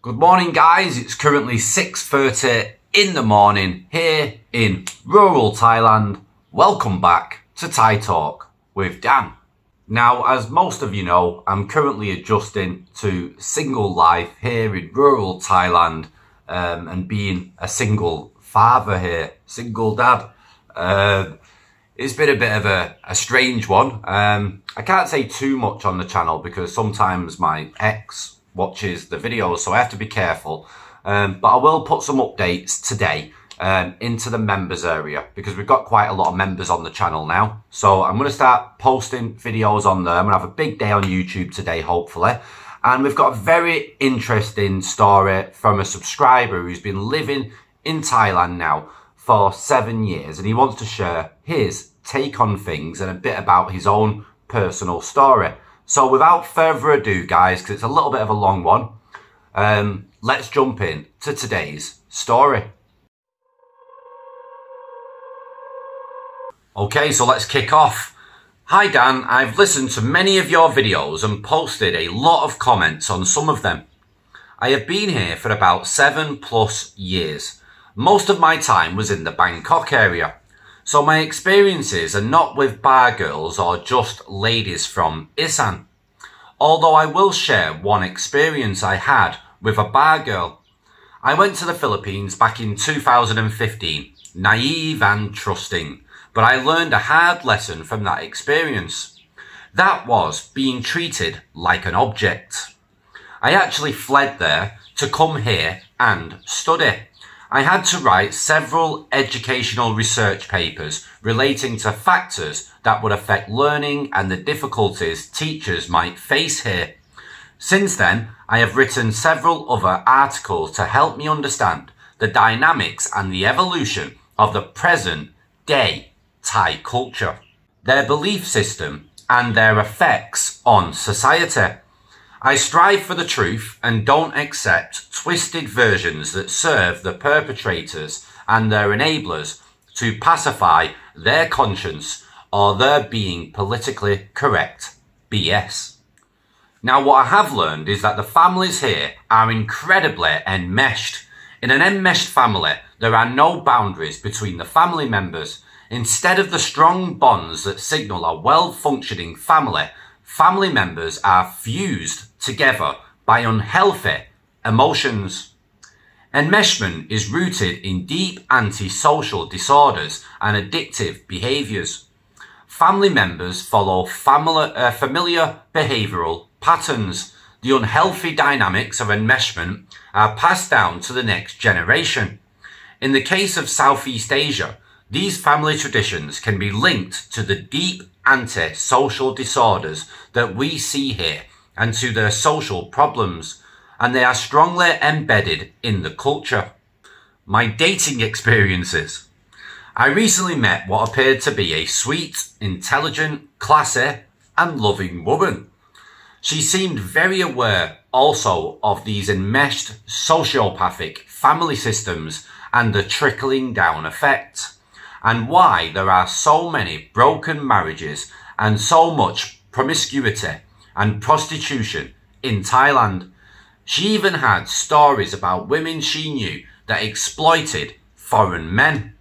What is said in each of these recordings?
Good morning guys, it's currently 6:30 in the morning here in rural Thailand. Welcome back to Thai Talk with Dan. Now, as most of you know, I'm currently adjusting to single life here in rural Thailand and being a single father here, single dad. It's been a bit of a strange one. I can't say too much on the channel because sometimes my ex watches the videos, so I have to be careful. But I will put some updates today into the members area because we've got quite a lot of members on the channel now. So I'm going to start posting videos on there. I'm going to have a big day on YouTube today, hopefully. And we've got a very interesting story from a subscriber who's been living in Thailand now for 7 years, and he wants to share his take on things and a bit about his own personal story. So without further ado, guys, because it's a little bit of a long one, let's jump in to today's story. Okay, so let's kick off. Hi Dan, I've listened to many of your videos and posted a lot of comments on some of them. I have been here for about 7+ years. Most of my time was in the Bangkok area. So my experiences are not with bar girls or just ladies from Isan. Although I will share one experience I had with a bar girl. I went to the Philippines back in 2015, naive and trusting, but I learned a hard lesson from that experience. That was being treated like an object. I actually fled there to come here and study. I had to write several educational research papers relating to factors that would affect learning and the difficulties teachers might face here. Since then, I have written several other articles to help me understand the dynamics and the evolution of the present day Thai culture, their belief system and their effects on society. I strive for the truth and don't accept twisted versions that serve the perpetrators and their enablers to pacify their conscience or their being politically correct BS. Now, what I have learned is that the families here are incredibly enmeshed. In an enmeshed family, there are no boundaries between the family members. Instead of the strong bonds that signal a well-functioning family, family members are fused together by unhealthy emotions. Enmeshment is rooted in deep antisocial disorders and addictive behaviours. Family members follow familiar behavioural patterns. The unhealthy dynamics of enmeshment are passed down to the next generation. In the case of Southeast Asia, these family traditions can be linked to the deep anti-social disorders that we see here and to their social problems, and they are strongly embedded in the culture. My dating experiences. I recently met what appeared to be a sweet, intelligent, classy and loving woman. She seemed very aware also of these enmeshed sociopathic family systems and the trickling down effect, and why there are so many broken marriages and so much promiscuity and prostitution in Thailand. She even had stories about women she knew that exploited foreign men.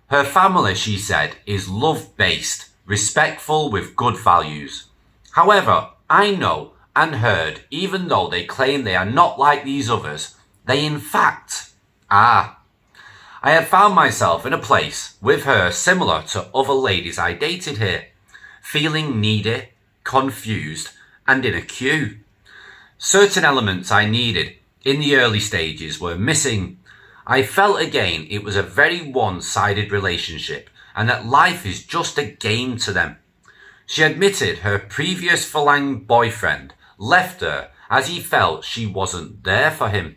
Her family, she said, is love-based, respectful with good values. However, I know and heard, even though they claim they are not like these others, they in fact are. I had found myself in a place with her similar to other ladies I dated here, feeling needy, confused, and in a queue. Certain elements I needed in the early stages were missing. I felt again it was a very one-sided relationship and that life is just a game to them. She admitted her previous FARANG boyfriend left her as he felt she wasn't there for him.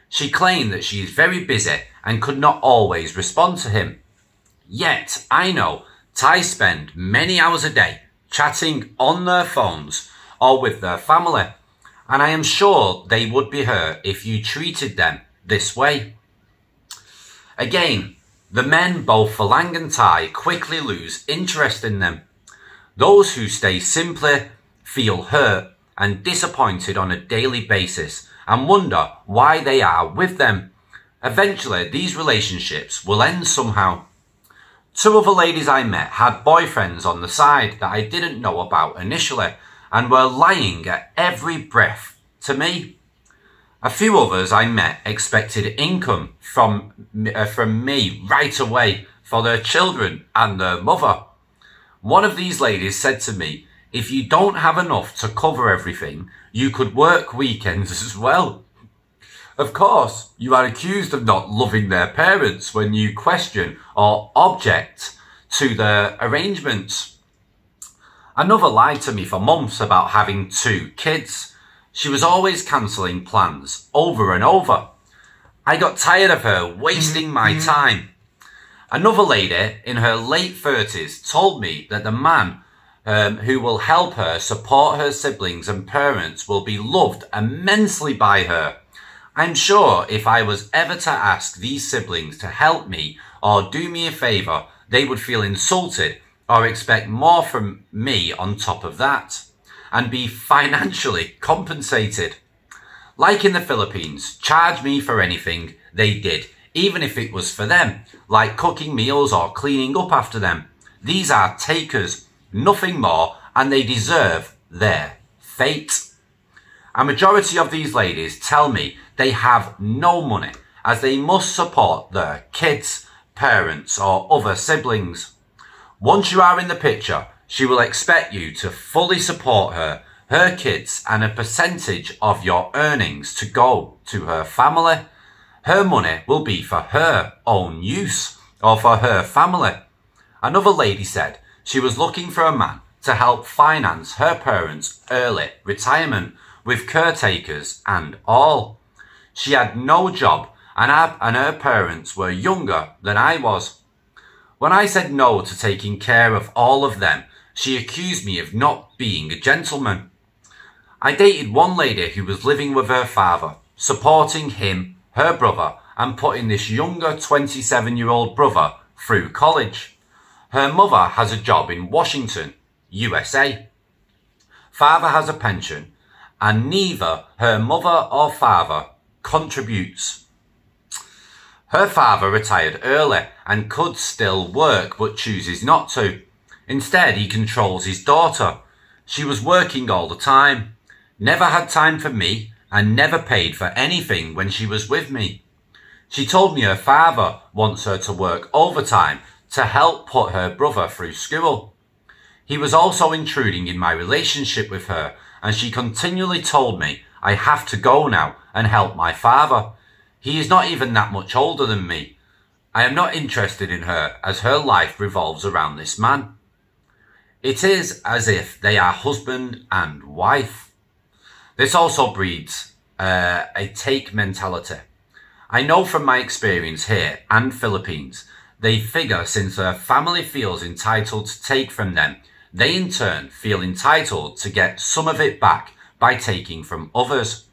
She claimed that she is very busy and could not always respond to him. Yet, I know Thais spend many hours a day chatting on their phones or with their family, and I am sure they would be hurt if you treated them this way. Again, the men, both FARANG and Thai, quickly lose interest in them. Those who stay simply feel hurt and disappointed on a daily basis and wonder why they are with them. Eventually, these relationships will end somehow. Two other ladies I met had boyfriends on the side that I didn't know about initially and were lying at every breath to me. A few others I met expected income from me right away for their children and their mother. One of these ladies said to me, "If you don't have enough to cover everything, you could work weekends as well." Of course, you are accused of not loving their parents when you question or object to their arrangements. Another lied to me for months about having 2 kids. She was always cancelling plans over and over. I got tired of her wasting my time. Another lady in her late 30s told me that the man who will help her support her siblings and parents will be loved immensely by her. I'm sure if I was ever to ask these siblings to help me or do me a favour, they would feel insulted or expect more from me on top of that, and be financially compensated. Like in the Philippines, charge me for anything they did, even if it was for them, like cooking meals or cleaning up after them. These are takers, nothing more, and they deserve their fate. A majority of these ladies tell me they have no money, as they must support their kids, parents, or other siblings. Once you are in the picture, she will expect you to fully support her, her kids, and a percentage of your earnings to go to her family. Her money will be for her own use or for her family. Another lady said she was looking for a man to help finance her parents' early retirement with caretakers and all. She had no job and her parents were younger than I was. When I said no to taking care of all of them, she accused me of not being a gentleman. I dated one lady who was living with her father, supporting him, her brother, and putting this younger 27-year-old brother through college. Her mother has a job in Washington, USA. Father has a pension, and neither her mother or father contributes. Her father retired early and could still work but chooses not to. Instead, he controls his daughter. She was working all the time, never had time for me, and never paid for anything when she was with me. She told me her father wants her to work overtime to help put her brother through school. He was also intruding in my relationship with her, and she continually told me I have to go now and help my father. He is not even that much older than me. I am not interested in her as her life revolves around this man. It is as if they are husband and wife. This also breeds a take mentality. I know from my experience here and Philippines, they figure since their family feels entitled to take from them, they in turn feel entitled to get some of it back by taking from others.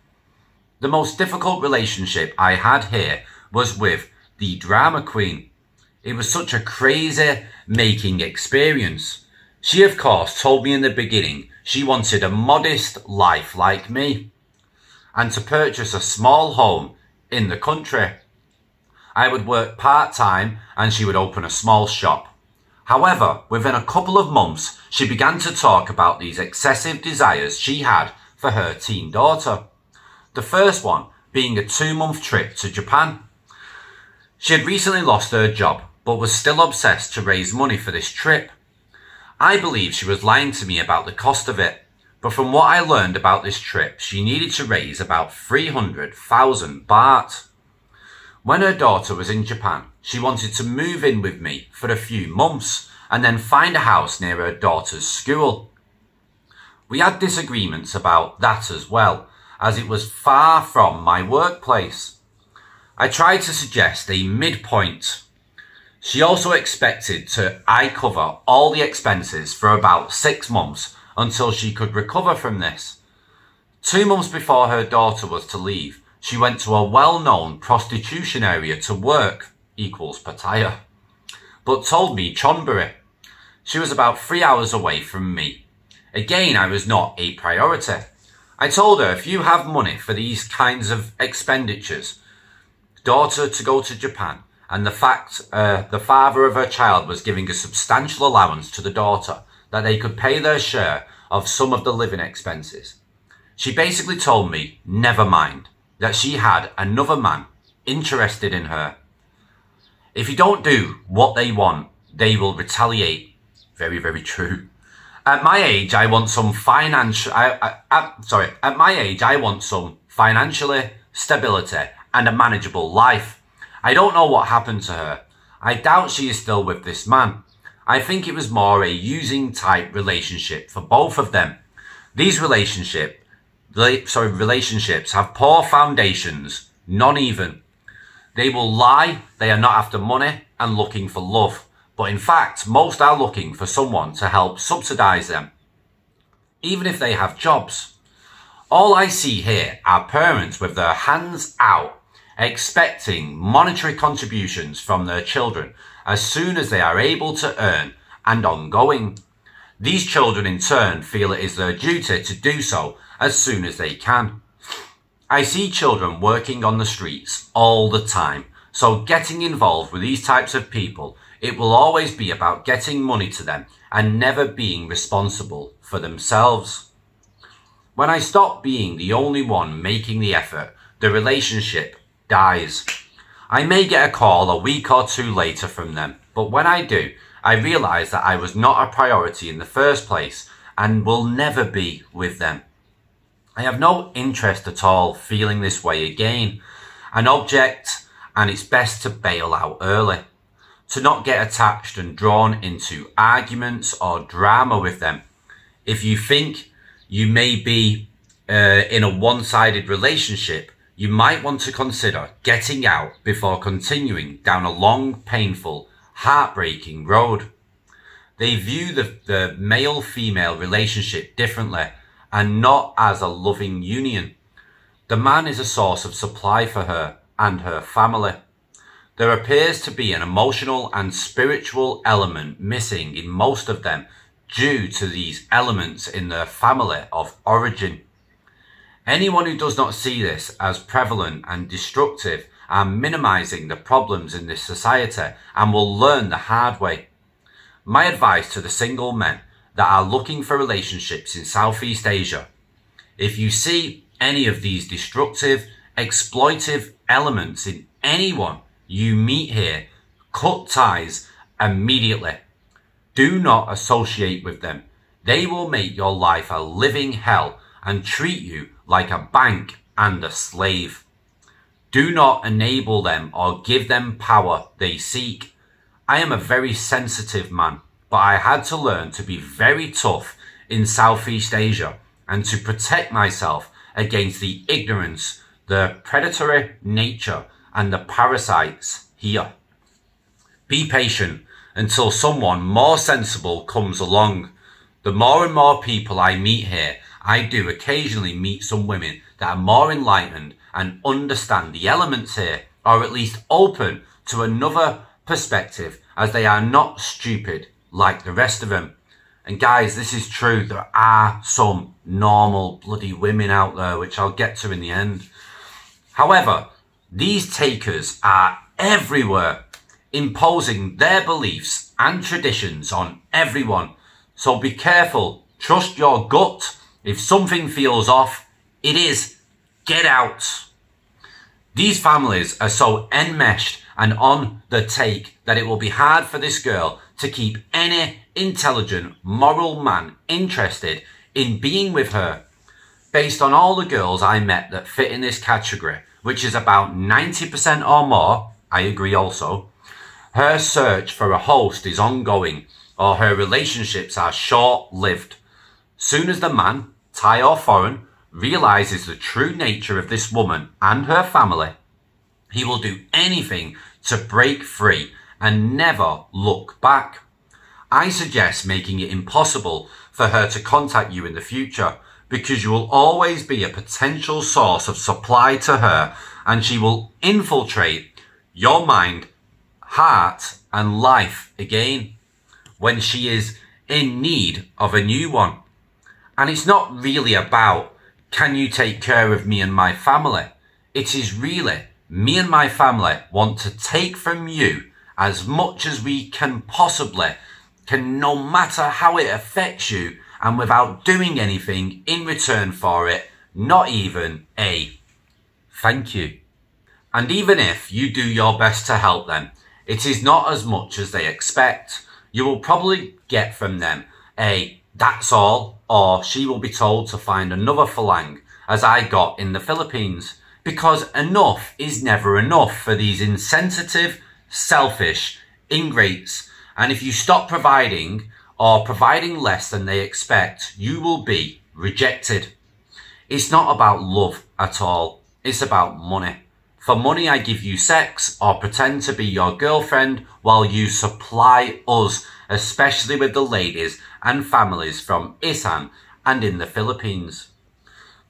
The most difficult relationship I had here was with the drama queen. It was such a crazy making experience. She of course told me in the beginning she wanted a modest life like me and to purchase a small home in the country. I would work part-time and she would open a small shop. However, within a couple of months, she began to talk about these excessive desires she had for her teen daughter. The first one being a 2-month trip to Japan. She had recently lost her job, but was still obsessed to raise money for this trip. I believe she was lying to me about the cost of it, but from what I learned about this trip, she needed to raise about 300,000 baht. When her daughter was in Japan, she wanted to move in with me for a few months and then find a house near her daughter's school. We had disagreements about that as well, as it was far from my workplace. I tried to suggest a midpoint. She also expected I cover all the expenses for about 6 months until she could recover from this. 2 months before her daughter was to leave, she went to a well-known prostitution area to work, equals Pattaya, but told me Chonburi. She was about 3 hours away from me. Again, I was not a priority. I told her, if you have money for these kinds of expenditures, daughter to go to Japan, and the fact the father of her child was giving a substantial allowance to the daughter, that they could pay their share of some of the living expenses. She basically told me, never mind, that she had another man interested in her. If you don't do what they want, they will retaliate. Very, very true. At my age, I want some at my age, I want some financially stability and a manageable life. I don't know what happened to her. I doubt she is still with this man. I think it was more a using type relationship for both of them. These relationships have poor foundations, non-even. They will lie they are not after money and looking for love. But in fact, most are looking for someone to help subsidize them, even if they have jobs. All I see here are parents with their hands out, expecting monetary contributions from their children as soon as they are able to earn and ongoing. These children in turn feel it is their duty to do so as soon as they can. I see children working on the streets all the time, so getting involved with these types of people, it will always be about getting money to them and never being responsible for themselves. When I stop being the only one making the effort, the relationship dies. I may get a call a week or two later from them, but when I do, I realise that I was not a priority in the first place and will never be with them. I have no interest at all feeling this way again. An object, and it's best to bail out early. To not get attached and drawn into arguments or drama with them. If you think you may be in a one-sided relationship, you might want to consider getting out before continuing down a long, painful, heartbreaking road. They view the male-female relationship differently and not as a loving union. The man is a source of supply for her and her family. There appears to be an emotional and spiritual element missing in most of them due to these elements in their family of origin. Anyone who does not see this as prevalent and destructive are minimizing the problems in this society and will learn the hard way. My advice to the single men that are looking for relationships in Southeast Asia: if you see any of these destructive, exploitive elements in anyone you meet here, cut ties immediately. Do not associate with them. They will make your life a living hell and treat you like a bank and a slave. Do not enable them or give them power they seek. I am a very sensitive man, but I had to learn to be very tough in Southeast Asia and to protect myself against the ignorance, the predatory nature, and the parasites here. Be patient until someone more sensible comes along. The more and more people I meet here, I do occasionally meet some women that are more enlightened and understand the elements here, or at least open to another perspective, as they are not stupid like the rest of them. And guys, this is true. There are some normal bloody women out there, which I'll get to in the end. However, these takers are everywhere, imposing their beliefs and traditions on everyone. So be careful. Trust your gut. If something feels off, it is. Get out. These families are so enmeshed and on the take that it will be hard for this girl to keep any intelligent, moral man interested in being with her. Based on all the girls I met that fit in this category, which is about 90% or more, I agree also, her search for a host is ongoing, or her relationships are short-lived. Soon as the man, Thai or foreign, realizes the true nature of this woman and her family, he will do anything to break free and never look back. I suggest making it impossible for her to contact you in the future, because you will always be a potential source of supply to her, and she will infiltrate your mind, heart, and life again when she is in need of a new one. And it's not really about can you take care of me and my family? It is really, me and my family want to take from you as much as we can possibly, no matter how it affects you, and without doing anything in return for it, not even a thank you. And even if you do your best to help them, it is not as much as they expect. You will probably get from them a that's all, or she will be told to find another FARANG, as I got in the Philippines, because enough is never enough for these insensitive, selfish ingrates. And if you stop providing, or providing less than they expect, you will be rejected. It's not about love at all. It's about money. For money, I give you sex or pretend to be your girlfriend while you supply us, especially with the ladies and families from Isan and in the Philippines.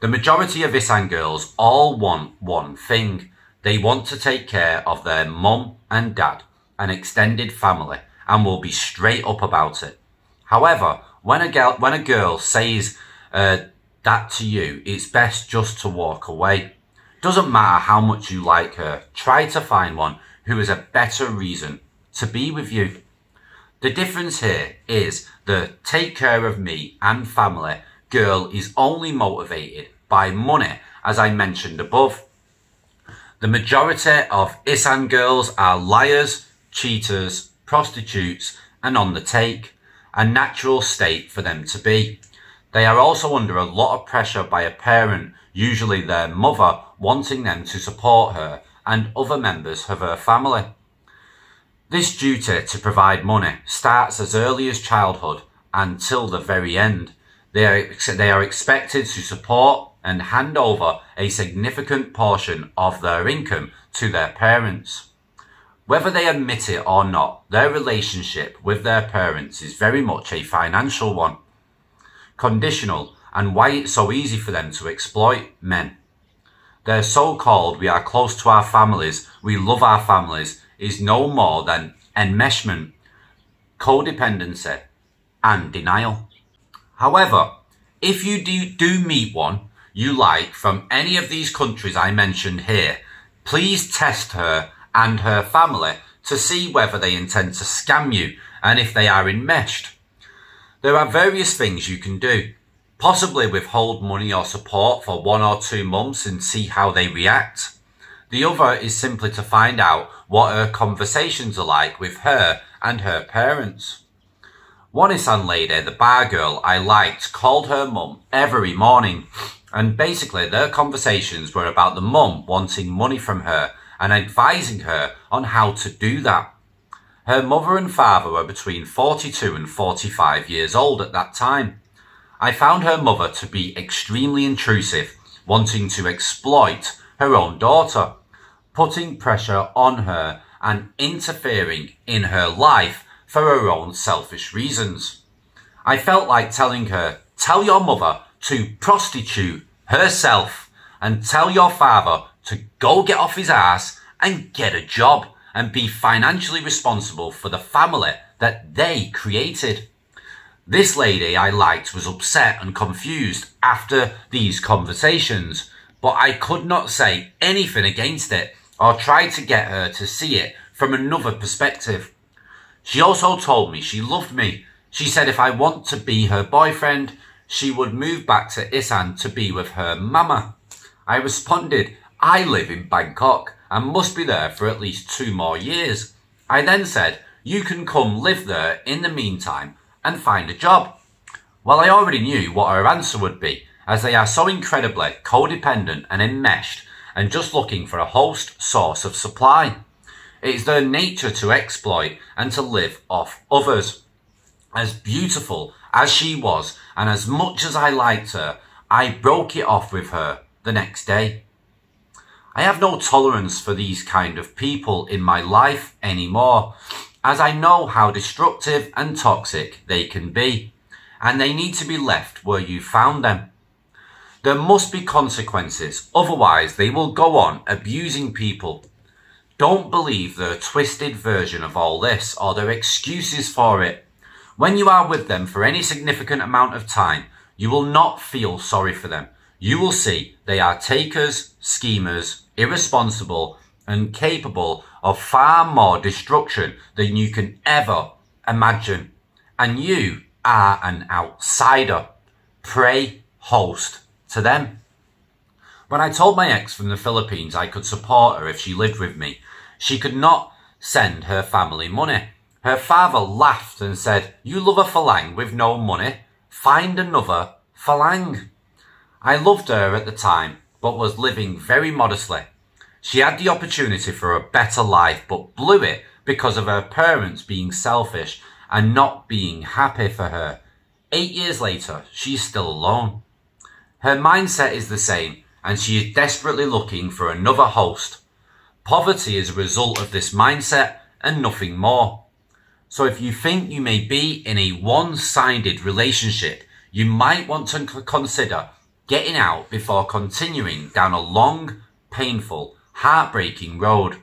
The majority of Isan girls all want one thing. They want to take care of their mum and dad and extended family, and will be straight up about it. However, when a girl says that to you, it's best just to walk away. Doesn't matter how much you like her, try to find one who has a better reason to be with you. The difference here is the take care of me and family girl is only motivated by money, as I mentioned above. The majority of Isan girls are liars, cheaters, prostitutes, and on the take, a natural state for them to be. They are also under a lot of pressure by a parent, usually their mother, wanting them to support her and other members of her family. This duty to provide money starts as early as childhood until the very end. They are expected to support and hand over a significant portion of their income to their parents. Whether they admit it or not, their relationship with their parents is very much a financial one. Conditional, and why it's so easy for them to exploit men. Their so-called "we are close to our families, we love our families" is no more than enmeshment, codependency, and denial. However, if you do meet one you like from any of these countries I mentioned here, please test her and her family to see whether they intend to scam you and if they are enmeshed. There are various things you can do. Possibly withhold money or support for 1 or 2 months and see how they react. The other is simply to find out what her conversations are like with her and her parents. One Isan lady, the bar girl I liked, called her mum every morning, and basically their conversations were about the mum wanting money from her and advising her on how to do that. Her mother and father were between 42 and 45 years old at that time. I found her mother to be extremely intrusive, wanting to exploit her own daughter, putting pressure on her and interfering in her life for her own selfish reasons. I felt like telling her, tell your mother to prostitute herself and tell your father to go get off his ass and get a job and be financially responsible for the family that they created. This lady I liked was upset and confused after these conversations, but I could not say anything against it or try to get her to see it from another perspective. She also told me she loved me. She said if I want to be her boyfriend, she would move back to Isan to be with her mama. I responded, I live in Bangkok and must be there for at least 2 more years. I then said, you can come live there in the meantime and find a job. Well, I already knew what her answer would be, as they are so incredibly codependent and enmeshed and just looking for a host source of supply. It is their nature to exploit and to live off others. As beautiful as she was, and as much as I liked her, I broke it off with her the next day. I have no tolerance for these kind of people in my life anymore, as I know how destructive and toxic they can be, and they need to be left where you found them. There must be consequences, otherwise they will go on abusing people. Don't believe their twisted version of all this or their excuses for it. When you are with them for any significant amount of time, you will not feel sorry for them. you will see they are takers, schemers, irresponsible, and capable of far more destruction than you can ever imagine. And you are an outsider. Pray host to them. When I told my ex from the Philippines I could support her if she lived with me, she could not send her family money. Her father laughed and said, "You love a FARANG with no money? Find another FARANG." I loved her at the time, but was living very modestly. She had the opportunity for a better life, but blew it because of her parents being selfish and not being happy for her. 8 years later, she's still alone. Her mindset is the same, and she is desperately looking for another host. Poverty is a result of this mindset and nothing more. So if you think you may be in a one-sided relationship, you might want to consider getting out before continuing down a long, painful, heartbreaking road.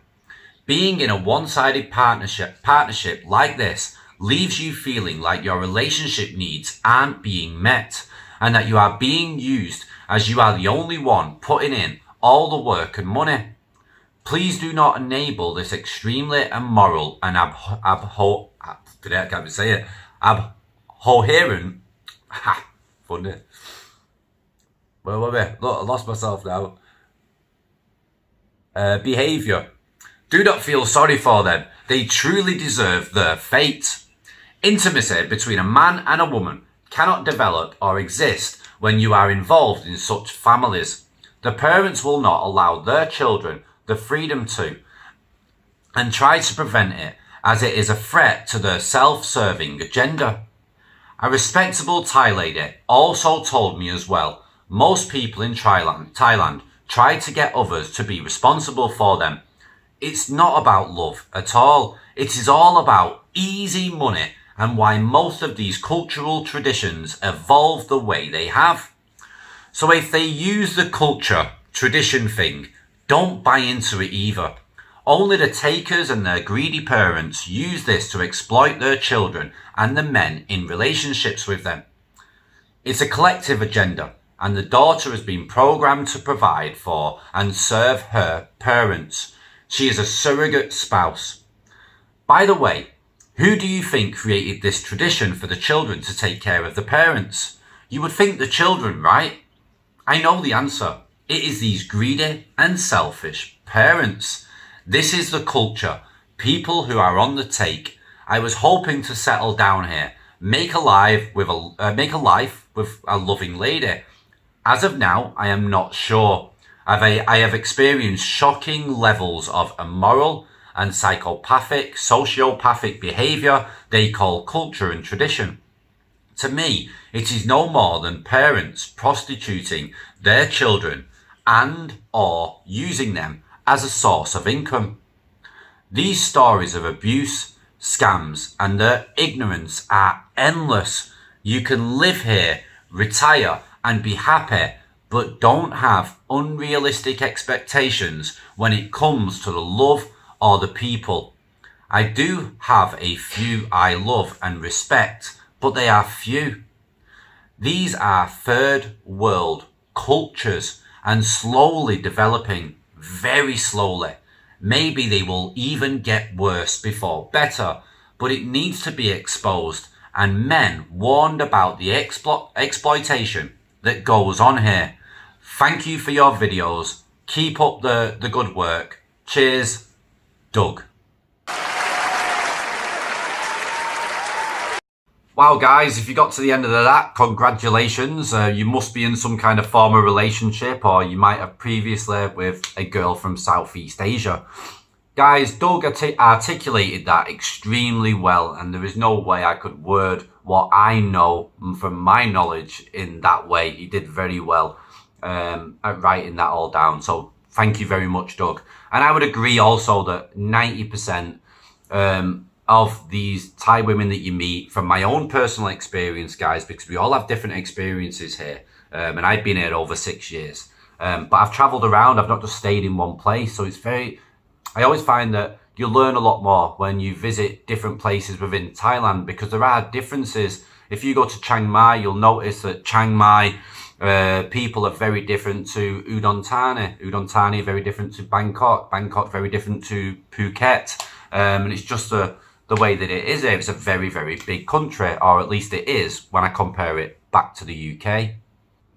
Being in a one-sided partnership like this leaves you feeling like your relationship needs aren't being met and that you are being used as you are the only one putting in all the work and money. Please do not enable this extremely immoral and abhorrent, funny. Where were we? Look, I lost myself now. Behaviour. Do not feel sorry for them. They truly deserve their fate. Intimacy between a man and a woman cannot develop or exist when you are involved in such families. The parents will not allow their children the freedom to, and try to prevent it, as it is a threat to their self-serving agenda. A respectable Thai lady also told me as well, most people in Thailand try to get others to be responsible for them. It's not about love at all. It is all about easy money and why most of these cultural traditions evolve the way they have. So if they use the culture, tradition thing, don't buy into it either. Only the takers and their greedy parents use this to exploit their children and the men in relationships with them. It's a collective agenda, and the daughter has been programmed to provide for and serve her parents. She is a surrogate spouse. By the way, who do you think created this tradition for the children to take care of the parents? You would think the children, right? I know the answer. It is these greedy and selfish parents. This is the culture. People who are on the take. I was hoping to settle down here, make a life with a loving lady. As of now, I am not sure. I have experienced shocking levels of immoral and psychopathic, sociopathic behaviour they call culture and tradition. To me, it is no more than parents prostituting their children and or using them as a source of income. These stories of abuse, scams and their ignorance are endless. You can live here, retire and be happy, but don't have unrealistic expectations when it comes to the love or the people. I do have a few I love and respect, but they are few. These are third world cultures and slowly developing, very slowly. Maybe they will even get worse before better, but it needs to be exposed and men warned about the exploitation that goes on here. Thank you for your videos. Keep up the good work. Cheers, Doug. Wow guys, if you got to the end of that, congratulations. You must be in some kind of former relationship, or you might have previously with a girl from Southeast Asia. Guys, Doug articulated that extremely well, and there is no way I could word what I know from my knowledge in that way. He did very well at writing that all down. So thank you very much, Doug. And I would agree also that 90% of these Thai women that you meet, from my own personal experience, guys, because we all have different experiences here, and I've been here over 6 years, but I've travelled around. I've not just stayed in one place, so it's very, I always find that you learn a lot more when you visit different places within Thailand, because there are differences. If you go to Chiang Mai, you'll notice that Chiang Mai People are very different to Udon Thani. Udon Thani very different to Bangkok. Bangkok very different to Phuket. And it's just the way that it is. It's a very, very big country, or at least it is when I compare it back to the UK.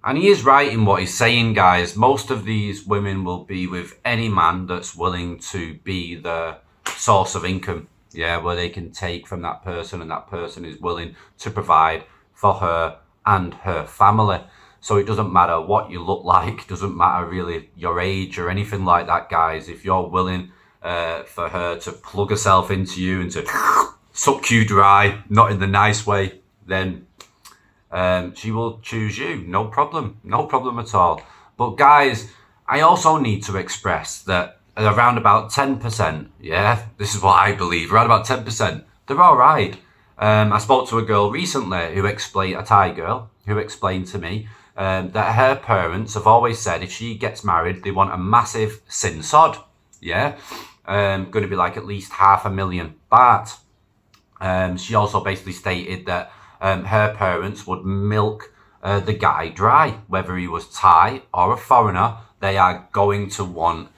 And he is right in what he's saying, guys. Most of these women will be with any man that's willing to be the source of income. Yeah, where they can take from that person, and that person is willing to provide for her and her family. So it doesn't matter what you look like, doesn't matter really your age or anything like that, guys. If you're willing for her to plug herself into you and to suck you dry, not in the nice way, then she will choose you. No problem at all. But guys, I also need to express that around about 10%, yeah, this is what I believe, around about 10%, they're all right. I spoke to a girl recently who explained, a Thai girl, who explained to me that her parents have always said if she gets married, they want a massive sin sod, yeah, going to be like at least $500,000 baht. She also basically stated that her parents would milk the guy dry, whether he was Thai or a foreigner. They are going to want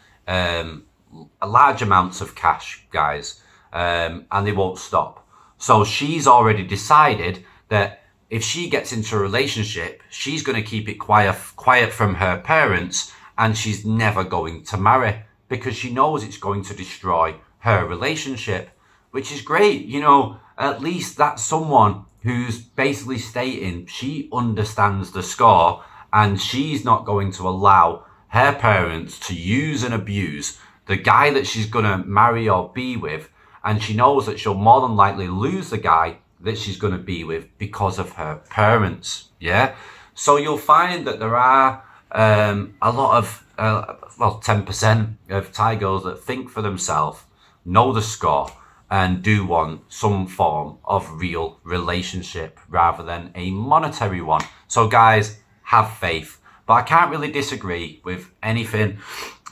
large amounts of cash, guys, and they won't stop. So she's already decided that if she gets into a relationship, she's going to keep it quiet from her parents, and she's never going to marry because she knows it's going to destroy her relationship, which is great. You know, at least that's someone who's basically stating she understands the score, and she's not going to allow her parents to use and abuse the guy that she's going to marry or be with, and she knows that she'll more than likely lose the guy that she's going to be with because of her parents, yeah? So you'll find that there are a lot of, 10% of Thai girls that think for themselves, know the score, and do want some form of real relationship rather than a monetary one. So guys, have faith. But I can't really disagree with anything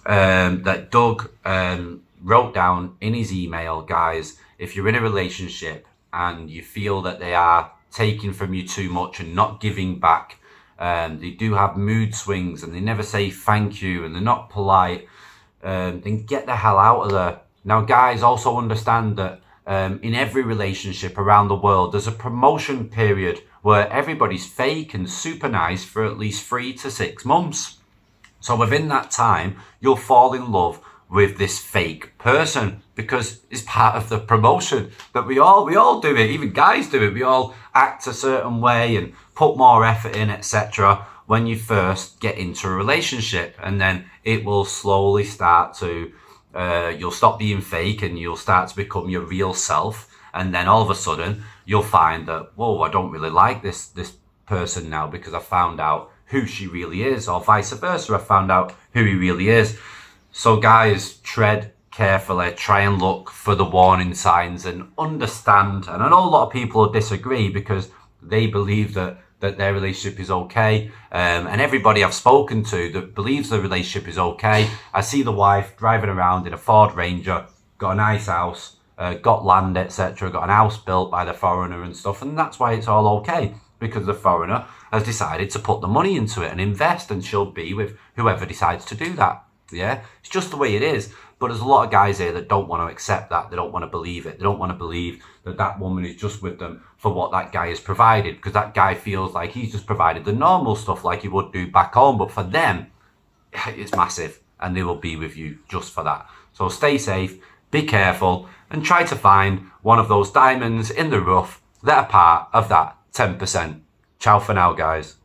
that Doug wrote down in his email, guys. If you're in a relationship and you feel that they are taking from you too much and not giving back, they do have mood swings and they never say thank you and they're not polite, then get the hell out of there. Now, guys, also understand that in every relationship around the world, there's a promotion period where everybody's fake and super nice for at least 3 to 6 months. So within that time, you'll fall in love with this fake person because it's part of the promotion that we all do it. Even guys do it. We all act a certain way and put more effort in, etc. when you first get into a relationship, and then it will slowly start to you'll stop being fake and you'll start to become your real self, and then all of a sudden you'll find that, whoa, I don't really like this person now because I found out who she really is, or vice versa, I found out who he really is. So guys, tread carefully, try and look for the warning signs and understand. And I know a lot of people will disagree because they believe that their relationship is okay. And everybody I've spoken to that believes the relationship is okay, I see the wife driving around in a Ford Ranger, got a nice house, got land, etc., got an house built by the foreigner and stuff, and that's why it's all okay, because the foreigner has decided to put the money into it and invest, and she'll be with whoever decides to do that. Yeah, it's just the way it is. But there's a lot of guys here that don't want to accept that. They don't want to believe it. They don't want to believe that that woman is just with them for what that guy has provided, because that guy feels like he's just provided the normal stuff like he would do back home. But for them, it's massive, and they will be with you just for that. So stay safe, be careful, and try to find one of those diamonds in the rough that are part of that 10%. Ciao for now, guys.